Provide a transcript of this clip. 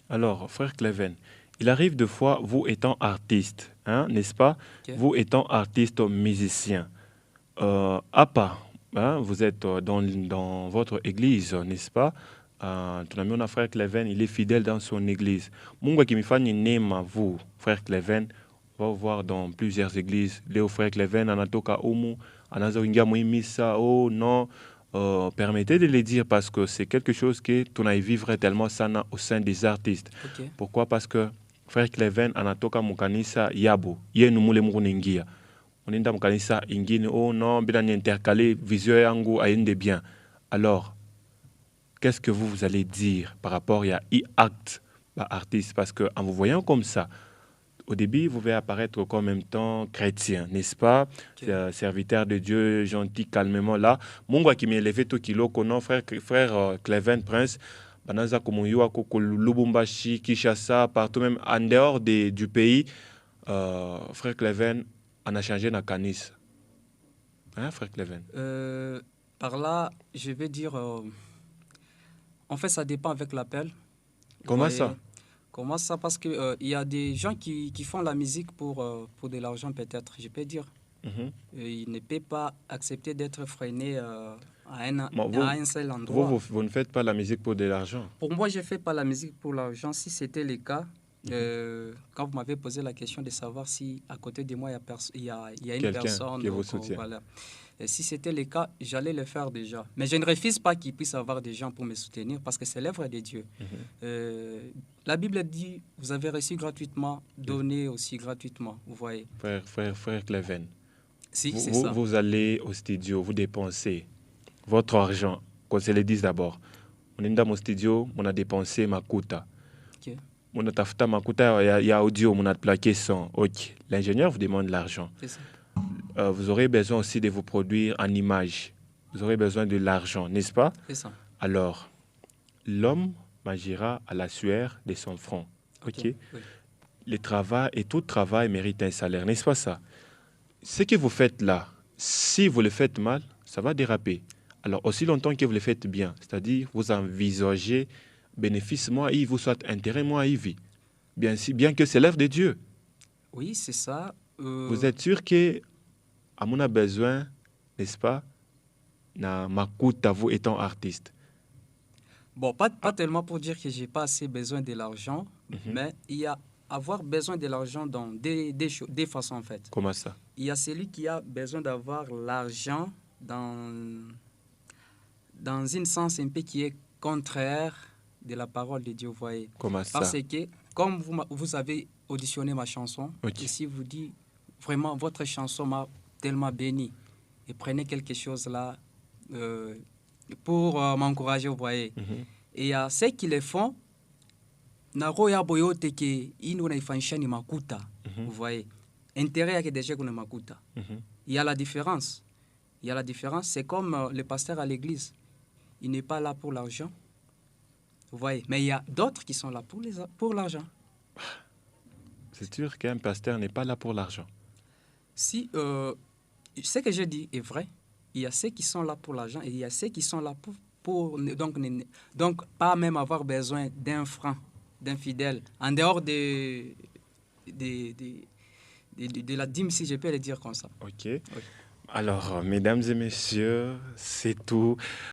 Alors, frère Cleven, il arrive de fois, vous étant artiste, hein, n'est-ce pas? Ok. Vous étant artiste musicien, à part, hein, vous êtes dans votre église, n'est-ce pas? Tunamuona frère Cleven, il est fidèle dans son église. Mungu akimfanya neema vous, frère Cleven, on va vous voir dans plusieurs églises. Léo frère Cleven anatoka umu, anaanza kuingia muhimisa. Oh non, permettez de le dire parce que c'est quelque chose que tunai vivre tellement sana au sein des artistes. Ok. Pourquoi? Parce que frère Cleven anatoka mukanisa yabo, yenu mule mukuningia. Unaenda mkanisa ingine, oh non, bila niintercaler, vision yangu aende bien. Alors, qu'est-ce que vous allez dire par rapport à e-act artiste? Parce qu'en vous voyant comme ça, au début, vous pouvez apparaître comme en même temps chrétien, n'est-ce pas? Ok. Serviteur de Dieu, gentil, calmement là. Mungu qui m'est élevé tout kilo, konon, frère Cleven Prince, Banaza Komoyua, Koko Lubumbashi, Kinshasa, partout même en dehors du pays, frère Cleven en a changé na canis. Hein, frère Cleven? Euh, Par là, je vais dire, en fait, ça dépend avec l'appel. Vous Comment ça? voyez, comment ça? Parce que il y a des gens qui font la musique pour de l'argent, peut-être, je peux dire. Mhm. Ils ne peuvent pas accepter d'être freinés Bon, à un seul endroit. vous ne faites pas la musique pour de l'argent. Pour moi, je ne fais pas la musique pour l'argent. Si c'était le cas, Mhm. quand vous m'avez posé la question de savoir si à côté de moi, il y a une Quelqu'un personne, qui vous donc soutient. voilà. Et si c'était le cas, j'allais le faire déjà. Mais je ne refuse pas qu'il puisse avoir des gens pour me soutenir parce que c'est l'œuvre de Dieu. Mhm. La Bible dit, vous avez reçu gratuitement, donnez aussi gratuitement. Vous voyez. Frère Cleven, Si, c'est ça. vous allez au studio, vous dépensez votre argent. Qu'on se le dise d'abord. On est dans mon studio, on a dépensé ma quota. Ok, On a tafuta ma quota, il y a audio, on a plaqué son. Ok. L'ingénieur vous demande l'argent. c'est ça. Vous aurez besoin aussi de vous produire en image. Vous aurez besoin de l'argent, n'est-ce pas? C'est ça. Alors, l'homme m'agira à la sueur de son front. Ok, Ok. oui. Le travail et tout travail mérite un salaire, n'est-ce pas ça? Ce que vous faites là, si vous le faites mal, ça va déraper. Alors, aussi longtemps que vous le faites bien, c'est-à-dire vous envisagez bénéfice, moi, il vous soit intérêt, moi, il vit. Bien que c'est l'œuvre de Dieu. Oui, c'est ça. Vous êtes sûr que, à mon a besoin, n'est-ce pas, na makuta vous étant artiste. Bon, pas Ah, tellement pour dire que j'ai pas assez besoin de l'argent, mhm. mais il y a avoir besoin de l'argent dans des façons en fait. Comment ça? Il y a celui qui a besoin d'avoir l'argent dans une sens un peu qui est contraire de la parole de Dieu, vous voyez. Comment Parce ça? que, comme vous avez auditionné ma chanson, et Ok. si vous dites, vraiment, votre chanson m'a tellement béni, et prenez quelque chose là euh, pour m'encourager, vous voyez. Mhm. Et il y a ceux qui le font, na roho yabo yote ke ini unaifanyisha ni makuta, Mhm. vous voyez. Intérêt yake deja kuna makuta. Mhm. Il y a la différence. Il y a la différence. C'est comme le pasteur à l'église. Il n'est pas là pour l'argent. Vous voyez. Mais il y a d'autres qui sont là pour l'argent. C'est sûr qu'un pasteur n'est pas là pour l'argent. Si ce que je dis est vrai, il y a ceux qui sont là pour l'argent et il y a ceux qui sont là donc pas même avoir besoin d'un franc, d'un fidèle, en dehors de, de la dîme, si je peux le dire comme ça. Ok. Oui. Alors, mesdames et messieurs, c'est tout.